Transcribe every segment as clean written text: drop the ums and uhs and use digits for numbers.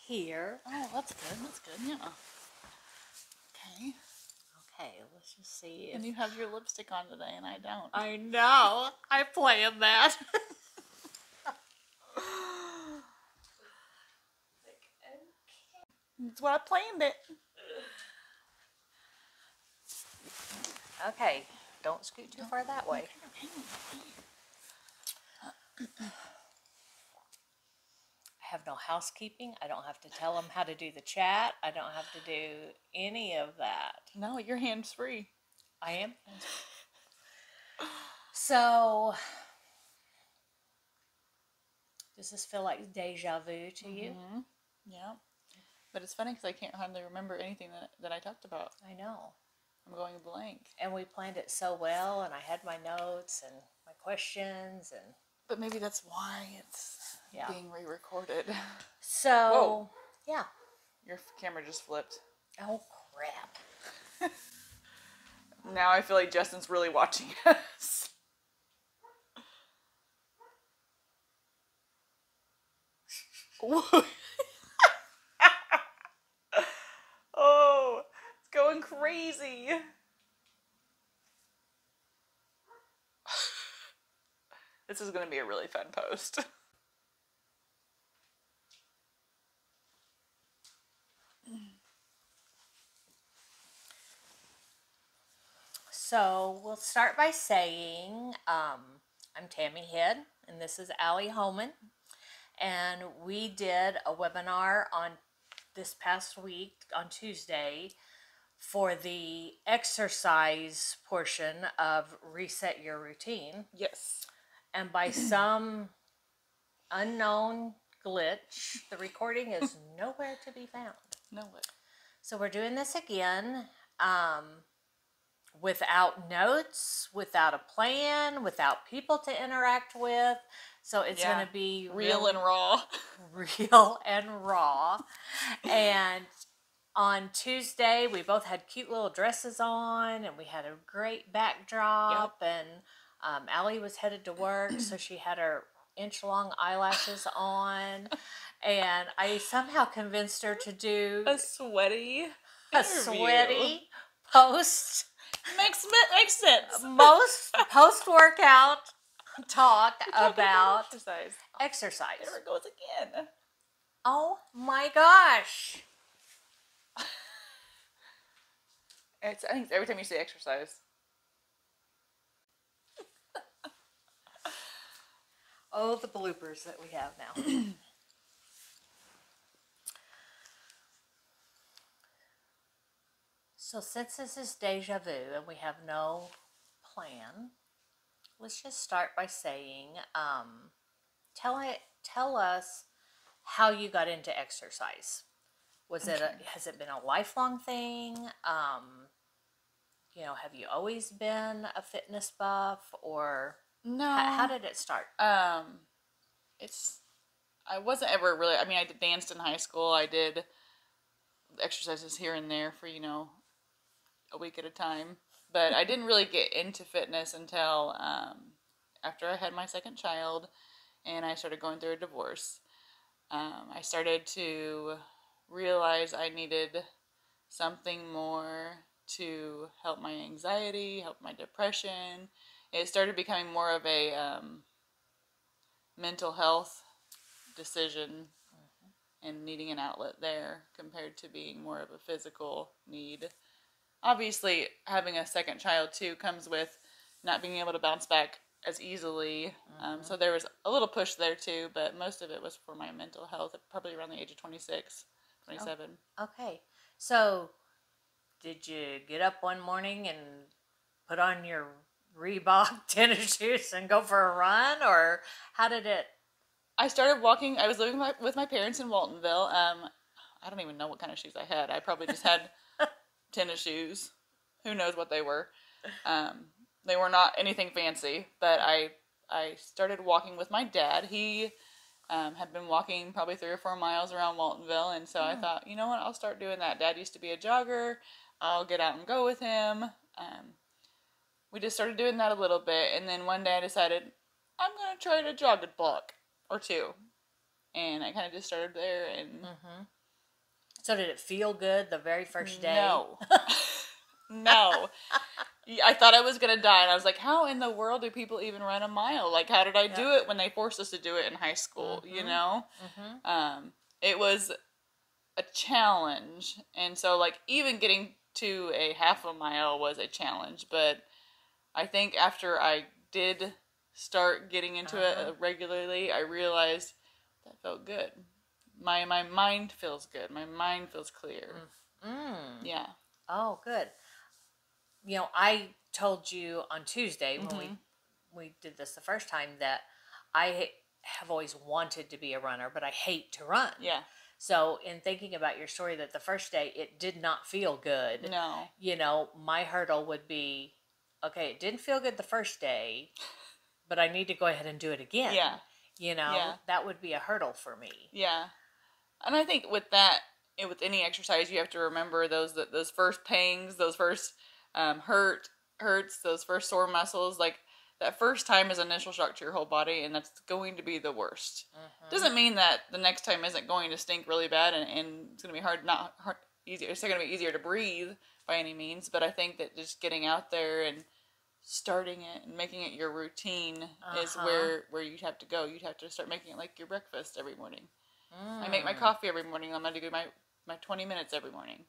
here. Oh, that's good. That's good. Yeah. Okay. Okay, let's just see. And you have your lipstick on today, and I don't. I know. I planned that. That's why I planned it. Okay, don't scoot too far that way. I have no housekeeping. I don't have to tell them how to do the chat. I don't have to do any of that. No, your hand's free. I am. So, does this feel like deja vu to you? Yeah. But it's funny because I can't hardly remember anything that I talked about. I know. I'm going blank. And we planned it so well, and I had my notes and my questions, and but maybe that's why it's being re-recorded. So, whoa. Yeah. Your camera just flipped. Oh, crap. Now I feel like Justin's really watching us. Oh, it's going crazy. This is going to be a really fun post. So we'll start by saying, I'm Tammy Head, and this is Ali Holman, and we did a webinar on this past week on Tuesday for the exercise portion of Reset Your Routine. Yes. And by some unknown glitch, the recording is nowhere to be found. Nowhere. So we're doing this again. Without notes, without a plan, without people to interact with. So it's going to be real and raw. Real and raw. And on Tuesday, we both had cute little dresses on, and we had a great backdrop. Yep. And Allie was headed to work, so she had her inch-long eyelashes on. And I somehow convinced her to do a sweaty post. Makes sense. Most post-workout talk about exercise. There it goes again. Oh my gosh. I think it's every time you say exercise. Oh, the bloopers that we have now. So since this is deja vu and we have no plan, let's just start by saying, tell us how you got into exercise. Has it been a lifelong thing? Have you always been a fitness buff, or no? How did it start? I wasn't ever really. I mean, I danced in high school. I did exercises here and there for a week at a time, but I didn't really get into fitness until after I had my second child, and I started going through a divorce. I started to realize I needed something more to help my anxiety, help my depression. It started becoming more of a mental health decision and needing an outlet there compared to being more of a physical need. Obviously, having a second child, too, comes with not being able to bounce back as easily. So there was a little push there, too, but most of it was for my mental health, probably around the age of 26, 27. Okay. So, did you get up one morning and put on your Reebok tennis shoes and go for a run, or how did it? I started walking. I was living with my parents in Waltonville. I don't even know what kind of shoes I had. I probably just had tennis shoes. Who knows what they were. They were not anything fancy, but I started walking with my dad. He had been walking probably 3 or 4 miles around Waltonville, and so I thought, you know what, I'll start doing that. Dad used to be a jogger. I'll get out and go with him. We just started doing that a little bit, and then one day I decided, I'm going to try to jog a block or two. And I kind of just started there, and So did it feel good the very first day? No. No. I thought I was going to die, and I was like, how in the world do people even run a mile? Like, how did I do it when they forced us to do it in high school, you know? It was a challenge, and so, like, even getting to a half a mile was a challenge, but I think after I did start getting into it regularly, I realized that felt good. My mind feels good. My mind feels clear. Yeah. Oh, good. You know, I told you on Tuesday when we did this the first time that I have always wanted to be a runner, but I hate to run. Yeah. So in thinking about your story, that the first day it did not feel good. No. You know, my hurdle would be, okay, it didn't feel good the first day, but I need to go ahead and do it again. Yeah. You know, that would be a hurdle for me. Yeah. And I think with that, with any exercise, you have to remember those first pangs, those first hurts, those first sore muscles. Like, that first time is initial shock to your whole body, and that's going to be the worst. Doesn't mean that the next time isn't going to stink really bad, and it's going to be easier. It's not going to be easier to breathe by any means, but I think that just getting out there and starting it and making it your routine is where you'd have to go. You'd have to start making it like your breakfast every morning. I make my coffee every morning. I'm going to do my 20 minutes every morning.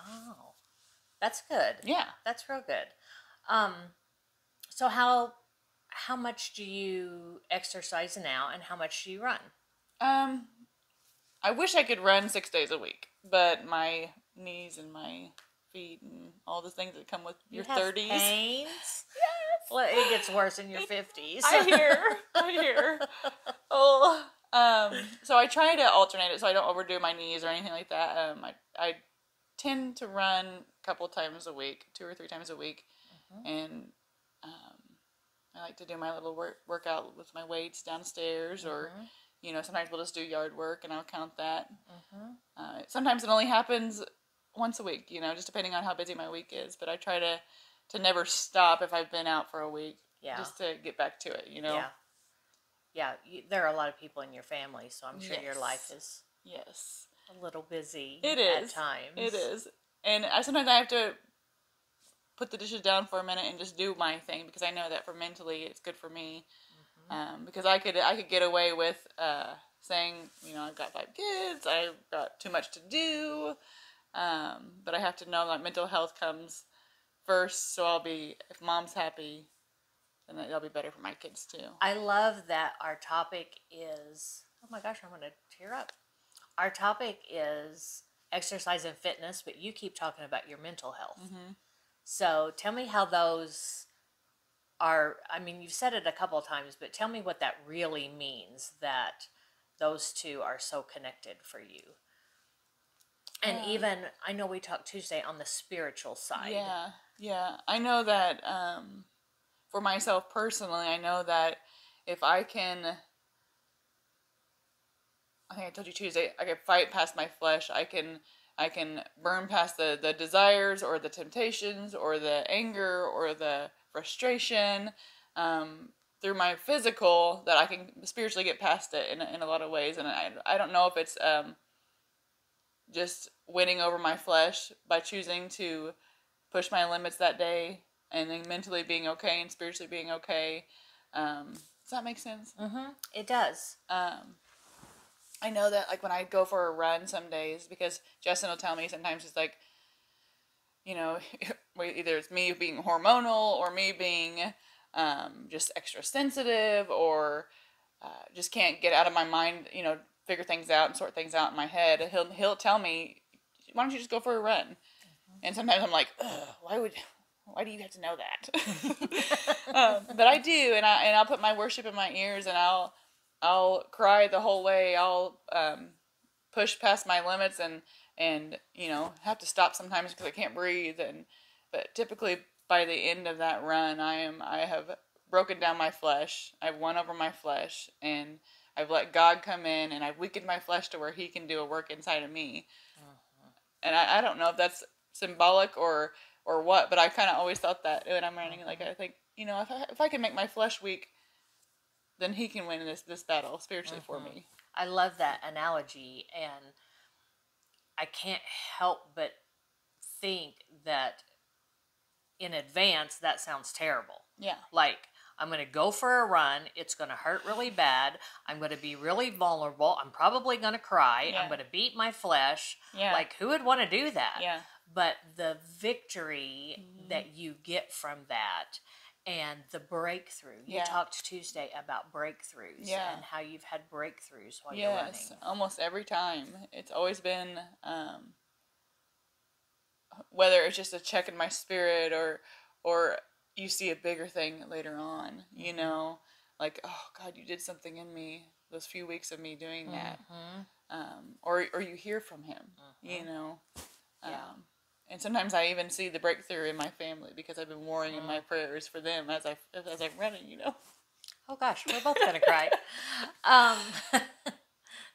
Oh, that's good. Yeah. That's real good. So how much do you exercise now, and how much do you run? I wish I could run 6 days a week, but my knees and my feet and all the things that come with your 30s. Pains? Yes. Well, it gets worse in your 50s. I hear. Oh, so I try to alternate it so I don't overdo my knees or anything like that. I tend to run a couple times a week, 2 or 3 times a week, and I like to do my little workout with my weights downstairs, or sometimes we'll just do yard work and I'll count that. Sometimes it only happens once a week, just depending on how busy my week is. But I try to never stop if I've been out for a week, just to get back to it, Yeah, there are a lot of people in your family, so I'm sure your life is a little busy at times. It is. And sometimes I have to put the dishes down for a minute and just do my thing, because I know that for mentally it's good for me. Because I could get away with saying, I've got 5 kids, I've got too much to do, but I have to know that mental health comes first. So if mom's happy, then that'll be better for my kids too. I love that our topic is, oh my gosh, I'm going to tear up. Our topic is exercise and fitness, but you keep talking about your mental health. So tell me how those are. I mean, you've said it a couple of times, but tell me what that really means, that those two are so connected for you. And even, I know we talked Tuesday on the spiritual side. Yeah. I know that for myself personally, I know that if I think I told you Tuesday, I can fight past my flesh. I can burn past the desires or the temptations or the anger or the frustration through my physical, that I can spiritually get past it in a lot of ways. And I don't know if it's just winning over my flesh by choosing to push my limits that day, and then mentally being okay and spiritually being okay. Does that make sense? It does. I know that, like, when I go for a run some days, because Justin will tell me sometimes, it's like, either it's me being hormonal or me being just extra sensitive, or just can't get out of my mind, figure things out and sort things out in my head. He'll tell me, why don't you just go for a run? And sometimes I'm like, why do you have to know that? But I do, and I'll put my worship in my ears, and I'll cry the whole way. I'll push past my limits and have to stop sometimes because I can't breathe. But typically by the end of that run, I have broken down my flesh. I've won over my flesh, and I've let God come in, and I've weakened my flesh to where He can do a work inside of me. And I don't know if that's symbolic or what, but I kind of always thought that when I'm running. Like, I think, if I can make my flesh weak, then He can win this battle spiritually for me. I love that analogy, and I can't help but think that in advance that sounds terrible. Yeah. Like, I'm going to go for a run. It's going to hurt really bad. I'm going to be really vulnerable. I'm probably going to cry. Yeah. I'm going to beat my flesh. Yeah. Like, who would want to do that? Yeah. But the victory that you get from that and the breakthrough. You talked Tuesday about breakthroughs and how you've had breakthroughs while you're running. Yes, almost every time. It's always been, whether it's just a check in my spirit or you see a bigger thing later on, you know, like, oh God, you did something in me those few weeks of me doing that. Or you hear from him, you know. And sometimes I even see the breakthrough in my family because I've been warring in my prayers for them as I'm running, you know. Oh gosh, we're both gonna cry.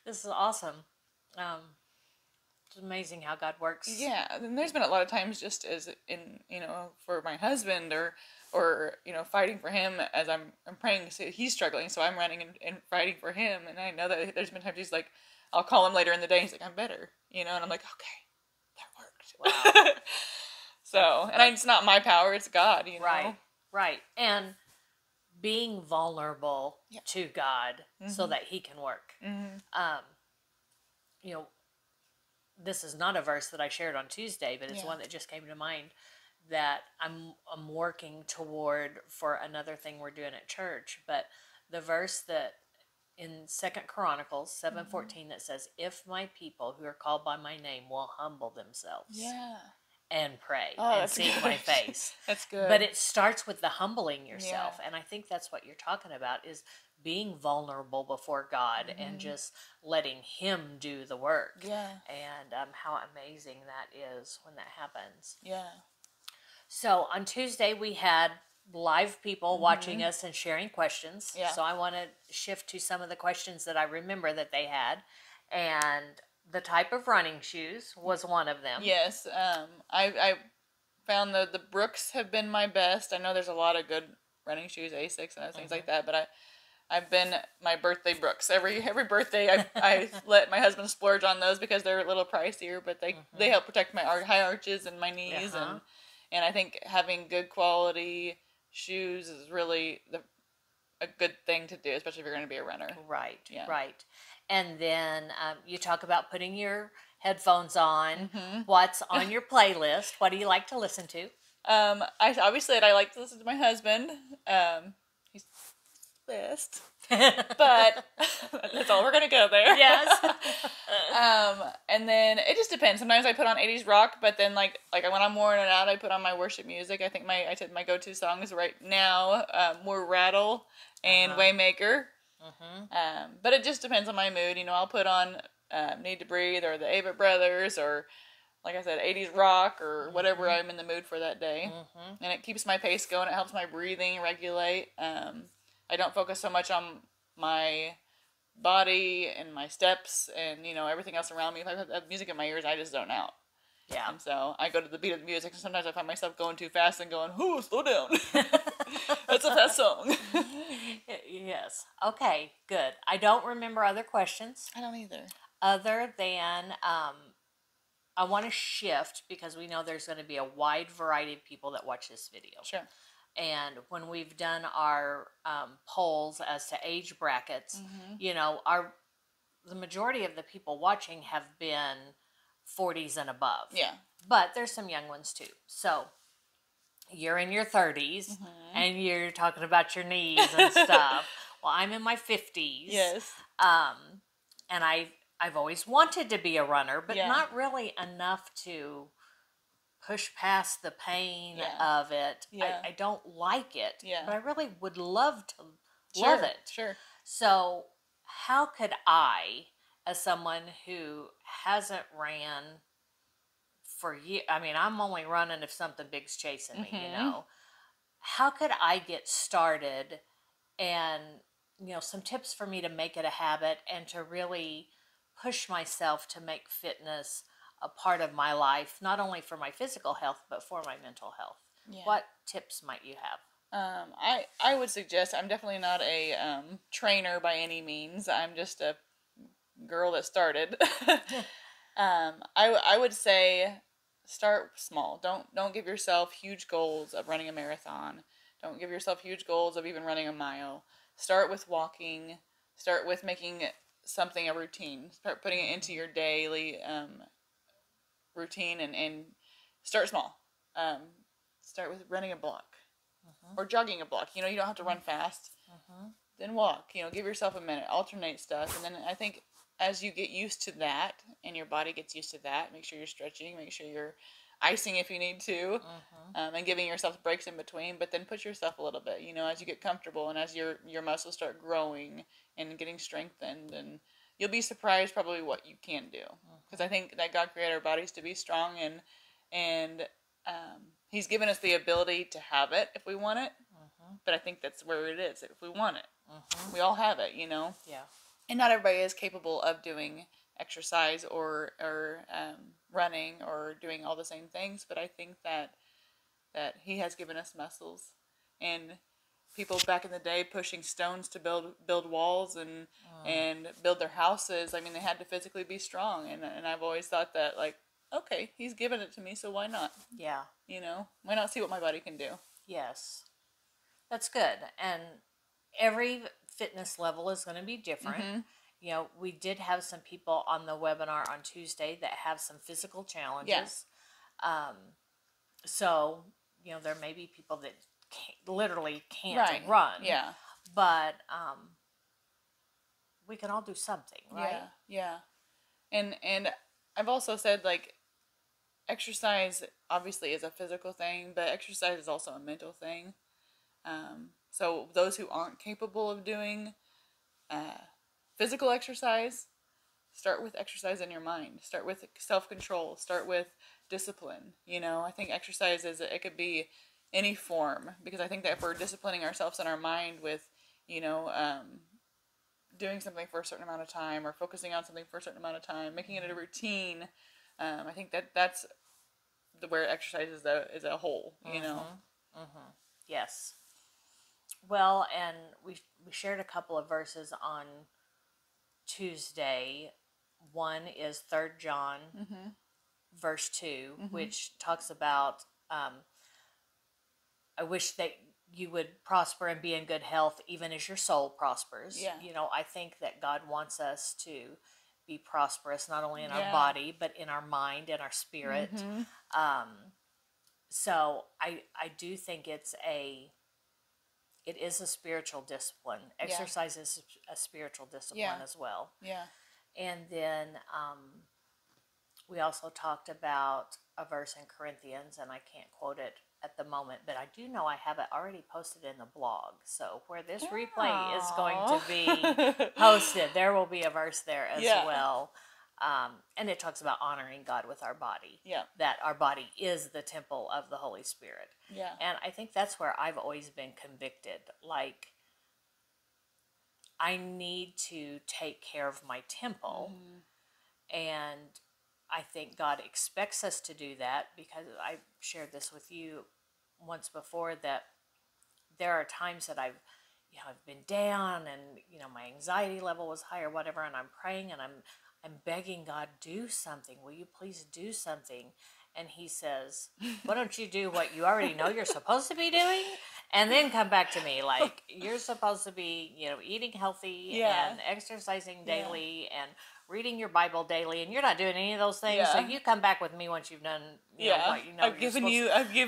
This is awesome. It's amazing how God works. Yeah, and there's been a lot of times just as in, you know, for my husband or you know, fighting for him as I'm praying. So he's struggling, so I'm running and fighting for him. And I know that there's been times he's like, I'll call him later in the day. And he's like, I'm better, you know, and I'm like, okay, that worked. Wow. So, and it's not my power; it's God, you know. Right, and being vulnerable to God so that He can work. You know, this is not a verse that I shared on Tuesday, but it's one that just came to mind that I'm working toward for another thing we're doing at church. But the verse that in 2 Chronicles 7:14 that says, "If my people who are called by my name will humble themselves." And pray and seek my face. That's good. But it starts with the humbling yourself. And I think that's what you're talking about is being vulnerable before God and just letting Him do the work. And how amazing that is when that happens. So on Tuesday we had live people watching us and sharing questions. So I want to shift to some of the questions that I remember that they had. And the type of running shoes was one of them. Yes, I found the Brooks have been my best. I know there's a lot of good running shoes, Asics and other things like that, but I've been my birthday Brooks. Every birthday I let my husband splurge on those because they're a little pricier, but they help protect my high arches and my knees, and I think having good quality shoes is really a good thing to do, especially if you're going to be a runner. Right. And then you talk about putting your headphones on. What's on your playlist? What do you like to listen to? I obviously I like to listen to my husband. He's best, but that's all we're gonna go there. Yes. And then it just depends. Sometimes I put on 80s rock, but then like when I'm worn it out, I put on my worship music. I think I said my go-to songs right now were Rattle and Waymaker. But it just depends on my mood. You know, I'll put on Need to Breathe or the Avett Brothers or, like I said, 80s rock or whatever I'm in the mood for that day. And it keeps my pace going. It helps my breathing regulate. I don't focus so much on my body and my steps and, you know, everything else around me. If I have music in my ears, I just zone out. And so I go to the beat of the music, and sometimes I find myself going too fast and going, "Ooh, slow down." That's a fast song. Yes. Okay, good. I don't remember other questions. I don't either. Other than I want to shift because we know there's going to be a wide variety of people that watch this video. Sure. And when we've done our polls as to age brackets, you know, the majority of the people watching have been 40s and above. But there's some young ones too. So you're in your 30s and you're talking about your knees and stuff. Well, I'm in my 50s. Yes. And I've always wanted to be a runner, but not really enough to push past the pain of it. I don't like it, but I really would love to love it. Sure. So how could I, as someone who hasn't ran for years, I mean, I'm only running if something big's chasing me, you know, how could I get started and, you know, some tips for me to make it a habit and to really push myself to make fitness a part of my life, not only for my physical health, but for my mental health. What tips might you have? I would suggest, I'm definitely not a trainer by any means. I'm just a girl that started. I would say start small. Don't give yourself huge goals of running a marathon. Don't give yourself huge goals of even running a mile. Start with walking. Start with making something a routine. Start putting it into your daily routine and start small. Um, Start with running a block or jogging a block. You know, you don't have to run fast. Then walk. You know, give yourself a minute. Alternate stuff, and then I think as you get used to that and your body gets used to that, make sure you're stretching, make sure you're icing if you need to, and giving yourself breaks in between. But then push yourself a little bit. You know, as you get comfortable and as your muscles start growing and getting strengthened, and you'll be surprised probably what you can do. Because I think that God created our bodies to be strong and He's given us the ability to have it if we want it. But I think that's where it is. If we want it, we all have it, you know. Yeah. And not everybody is capable of doing exercise or running or doing all the same things. But I think that He has given us muscles, and people back in the day pushing stones to build walls and build their houses. I mean, they had to physically be strong, and I've always thought that, like, okay, He's given it to me, so why not? Yeah. You know, why not see what my body can do? Yes. That's good. And every fitness level is going to be different. You know, we did have some people on the webinar on Tuesday that have some physical challenges. Yeah. So, you know, there may be people that literally can't run. Yeah. But we can all do something, right? Yeah. And I've also said, like, exercise obviously is a physical thing, but exercise is also a mental thing. So those who aren't capable of doing physical exercise, start with exercise in your mind. Start with self-control. Start with discipline. You know, I think exercise it could be any form, because I think that if we're disciplining ourselves in our mind with, you know, doing something for a certain amount of time or focusing on something for a certain amount of time, making it a routine, I think that's where exercise is a whole, you know. Yes. Well, and we shared a couple of verses on Tuesday. One is 3 John verse 2, which talks about I wish that you would prosper and be in good health even as your soul prospers. Yeah. You know, I think that God wants us to be prosperous not only in our body but in our mind and our spirit. So I do think it is a spiritual discipline. Exercise is a spiritual discipline as well. Yeah. And then we also talked about a verse in Corinthians, and I can't quote it at the moment, but I do know I have it already posted in the blog. So where this replay is going to be posted, there will be a verse there as well. And it talks about honoring God with our body. Yeah. That our body is the temple of the Holy Spirit. Yeah. And I think that's where I've always been convicted. Like, I need to take care of my temple. And I think God expects us to do that, because I shared this with you once before, that there are times that I've been down and, my anxiety level was high or whatever, and I'm praying and I'm begging God, do something. Will you please do something? And He says, why don't you do what you already know you're supposed to be doing? And then come back to me. Like, you're supposed to be, eating healthy and exercising daily and reading your Bible daily, and you're not doing any of those things. So you come back with me once you've done what you know. I've given you what you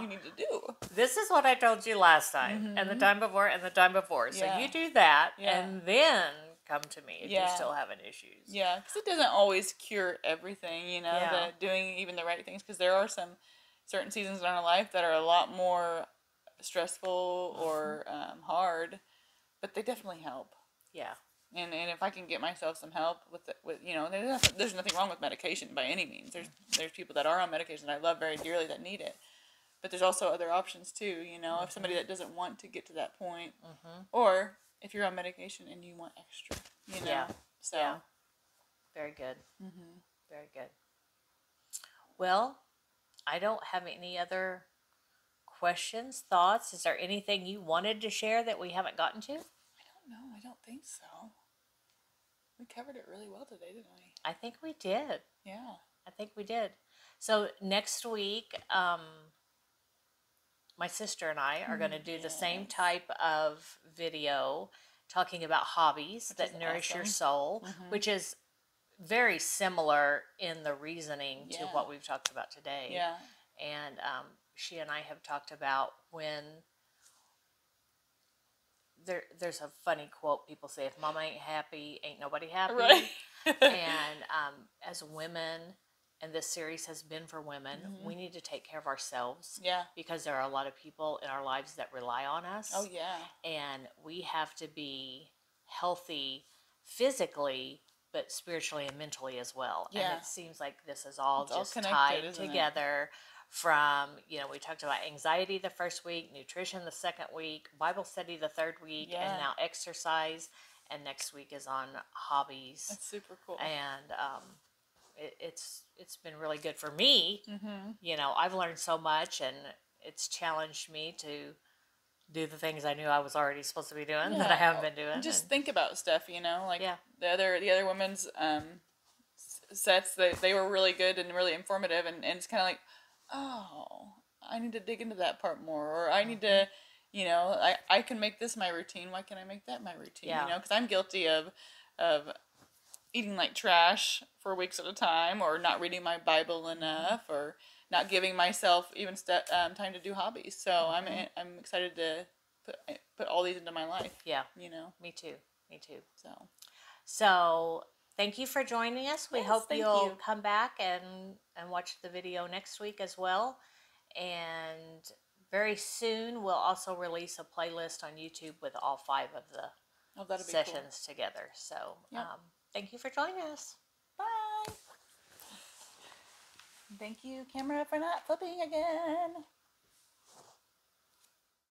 need to do. This is what I told you last time, and the time before, and the time before. So you do that, and then come to me if you're still having issues. Yeah, because it doesn't always cure everything, that doing even the right things, because there are some certain seasons in our life that are a lot more stressful or hard, but they definitely help. Yeah. And if I can get myself some help with there's nothing wrong with medication by any means. There's people that are on medication that I love very dearly that need it, but there's also other options too. If somebody that doesn't want to get to that point, or if you're on medication and you want extra, So, very good. Very good. Well, I don't have any other questions, thoughts. Is there anything you wanted to share that we haven't gotten to? I don't know. I don't think so. We covered it really well today, didn't we? I think we did. Yeah. I think we did. So next week, my sister and I are going to do the same type of video talking about hobbies that nourish your soul, which is very similar in the reasoning to what we've talked about today. Yeah. And she and I have talked about when there's a funny quote people say, if mama ain't happy, ain't nobody happy. Right. And as women, and this series has been for women, we need to take care of ourselves. Yeah. Because there are a lot of people in our lives that rely on us. Oh, yeah. And we have to be healthy physically, but spiritually and mentally as well. Yeah. And it seems like this is all just all tied together. From, we talked about anxiety the first week, nutrition the second week, Bible study the third week, and now exercise. And next week is on hobbies. That's super cool. And it's been really good for me. I've learned so much, and it's challenged me to do the things I knew I was already supposed to be doing that I haven't been doing. And just think about stuff, like the other women's sets. They were really good and really informative, and it's kind of like, oh, I need to dig into that part more, or I need to, I can make this my routine. Why can't I make that my routine? Yeah. Because I'm guilty of eating like trash for weeks at a time, or not reading my Bible enough, or not giving myself even time to do hobbies. So I'm excited to put all these into my life. Yeah. Me too. So thank you for joining us. We hope you'll come back and watch the video next week as well. And very soon we'll also release a playlist on YouTube with all 5 of the sessions together. So thank you for joining us. Bye. Thank you, camera, for not flipping again.